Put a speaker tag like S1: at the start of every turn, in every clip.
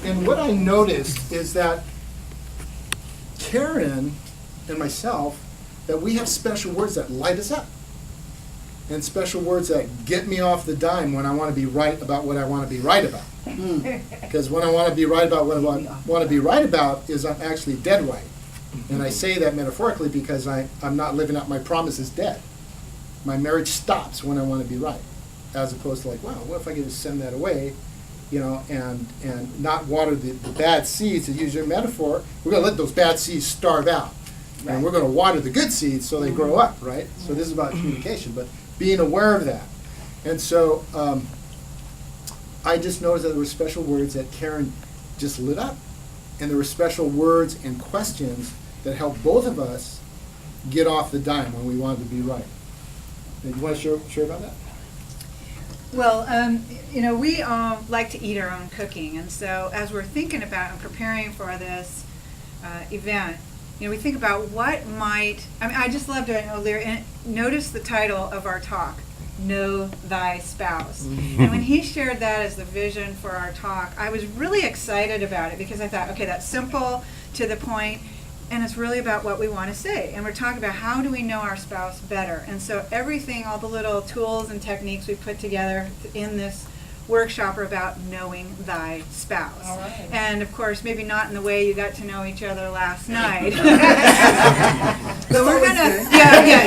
S1: And what I noticed is that Karen and myself, that we have special words that light us up. And special words that get me off the dime when I want to be right about what I want to be right about. Because when I want to be right about what I want to be right about is I'm actually dead right. And I say that metaphorically because I'm not living out my promise as dead. My marriage stops when I want to be right. As opposed to like, wow, what if I could just send that away, and not water the bad seeds, to use your metaphor. We're going to let those bad seeds starve out. Right. And we're going to water the good seeds so they grow up, right? So this is about communication, but being aware of that. And so I just noticed that there were special words that Karen just lit up. And there were special words and questions that helped both of us get off the dime when we wanted to be right. You want to share about that?
S2: Well, we all like to eat our own cooking, and so as we're thinking about and preparing for this event, we think about what might, I just loved it, O'Leary, notice the title of our talk, Know Thy Spouse. Mm-hmm. And when he shared that as the vision for our talk, I was really excited about it because I thought, okay, that's simple, to the point, and it's really about what we want to say. And we're talking about how do we know our spouse better. And so everything, all the little tools and techniques we put together in this workshop are about knowing thy spouse.
S3: All right.
S2: And of course, maybe not in the way you got to know each other last night. But we're gonna,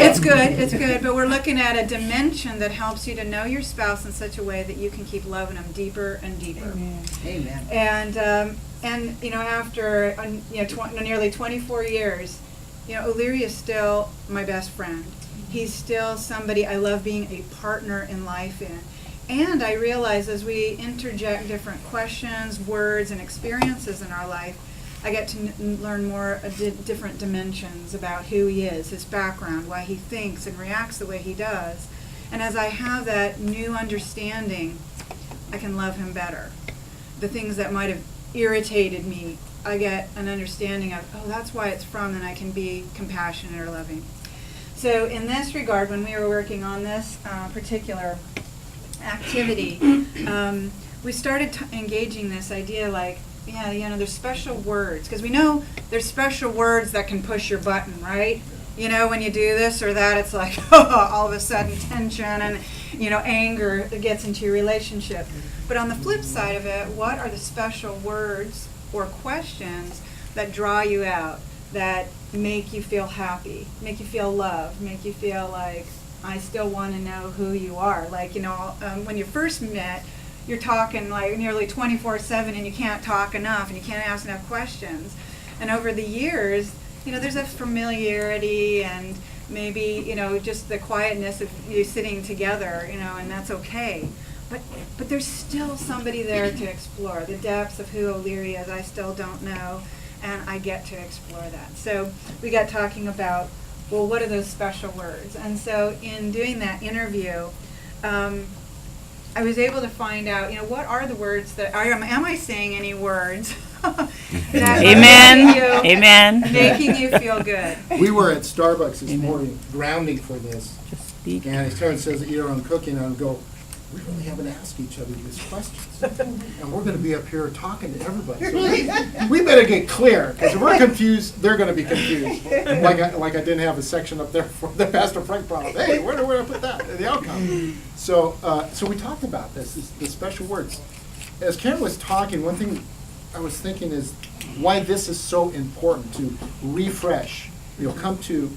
S2: it's good. But we're looking at a dimension that helps you to know your spouse in such a way that you can keep loving them deeper and deeper.
S3: Amen.
S2: And after nearly 24 years, O'Leary is still my best friend. He's still somebody I love being a partner in life in. And I realize as we interject different questions, words, and experiences in our life, I get to learn more different dimensions about who he is, his background, why he thinks and reacts the way he does. And as I have that new understanding, I can love him better. The things that might have irritated me, I get an understanding of, oh, that's why it's from, and I can be compassionate or loving. So in this regard, when we were working on this particular activity, we started engaging this idea like, there's special words, because we know there's special words that can push your button, right? When you do this or that, it's like all of a sudden tension and anger that gets into your relationship. But on the flip side of it, what are the special words or questions that draw you out, that make you feel happy, make you feel loved, make you feel like I still want to know who you are? Like, when you first met, you're talking like nearly 24/7 and you can't talk enough and you can't ask enough questions. And over the years, there's a familiarity and maybe, just the quietness of you sitting together, and that's okay. But there's still somebody there to explore. The depths of who O'Leary is, I still don't know, and I get to explore that. So we got talking about, well, what are those special words? And so in doing that interview, I was able to find out, what are the words that, am I saying any words that
S4: Amen.
S2: making you feel good?
S1: We were at Starbucks this morning, grounding for this. And Karen says, eat our own cooking, and I go, we really haven't asked each other these questions. And we're going to be up here talking to everybody. So we better get clear, because if we're confused, they're going to be confused. Like I didn't have a section up there for the Pastor Frank problem. Hey, where do I put that? The outcome. So we talked about the special words. As Karen was talking, one thing I was thinking is why this is so important to refresh. Come to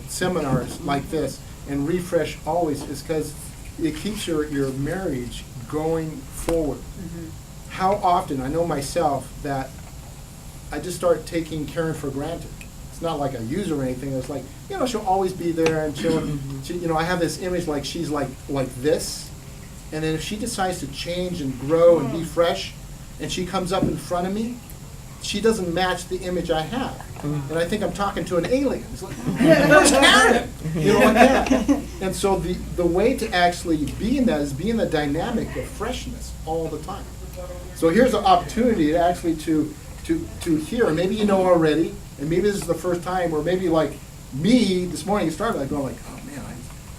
S1: seminars like this and refresh always, is because it keeps your marriage going forward. Mm-hmm. How often, I know myself, that I just start taking Karen for granted. It's not like I use her or anything. It's like, she'll always be there, and she, I have this image like she's like this. And then if she decides to change and grow and be fresh, and she comes up in front of me, she doesn't match the image I have. And I think I'm talking to an alien. It's like, where's Karen? Like that. And so the way to actually be in that is be in the dynamic of freshness all the time. So here's an opportunity to actually to hear, maybe you know already, and maybe this is the first time, or maybe like me this morning, you started like going like, oh man,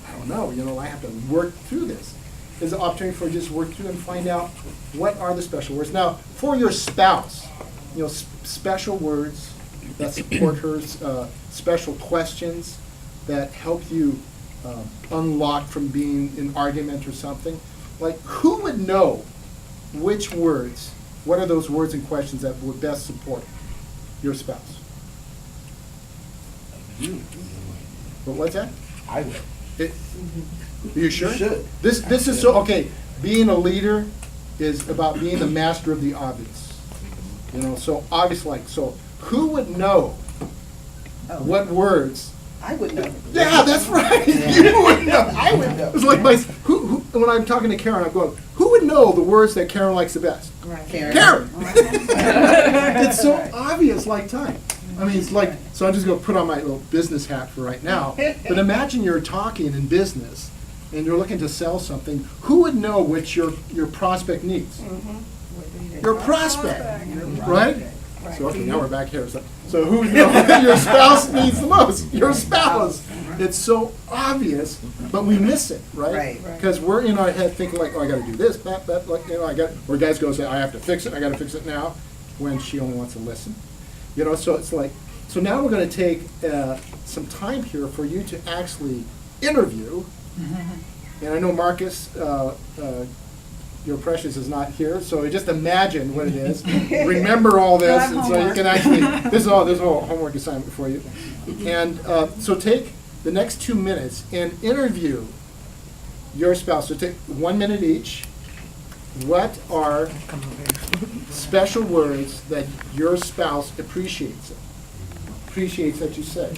S1: I don't know, I have to work through this. is an opportunity for you to just work through and find out what are the special words. Now, for your spouse, you know, special words that support her, special questions that help you unlock from being in argument or something. Like, who would know which words, what are those words and questions that would best support your spouse?
S3: You.
S1: But what's that?
S3: I would.
S1: Are you sure?
S3: You should.
S1: This is so, okay, being a leader is about being the master of the obvious. You know, so obvious, like, so who would know what words?
S5: I would know.
S1: Yeah, that's right. You would know.
S5: I would know.
S1: It's like when I'm talking to Karen, I'm going, who would know the words that Karen likes the best?
S5: Karen.
S1: Karen! It's so obvious, like time. I mean, it's like, so I'm just gonna put on my little business hat for right now. But imagine you're talking in business and you're looking to sell something. Who would know what your prospect needs? Your prospect, right? So, okay, now we're back here. So who would know what your spouse needs the most? Your spouse. It's so obvious, but we miss it, right?
S5: Right.
S1: Because we're in our head thinking like, oh, I gotta do this, that, like, you know, or guys go say, I have to fix it, I gotta fix it now, when she only wants to listen. You know, so it's like, so now we're gonna take some time here for you to actually interview. And I know Marcus, your precious is not here, so just imagine what it is. Remember all this,
S2: have
S1: and so you
S2: homework.
S1: can actually, this is all homework assignment for you. And so take the next 2 minutes and interview your spouse. So take 1 minute each. What are special words that your spouse appreciates that you say?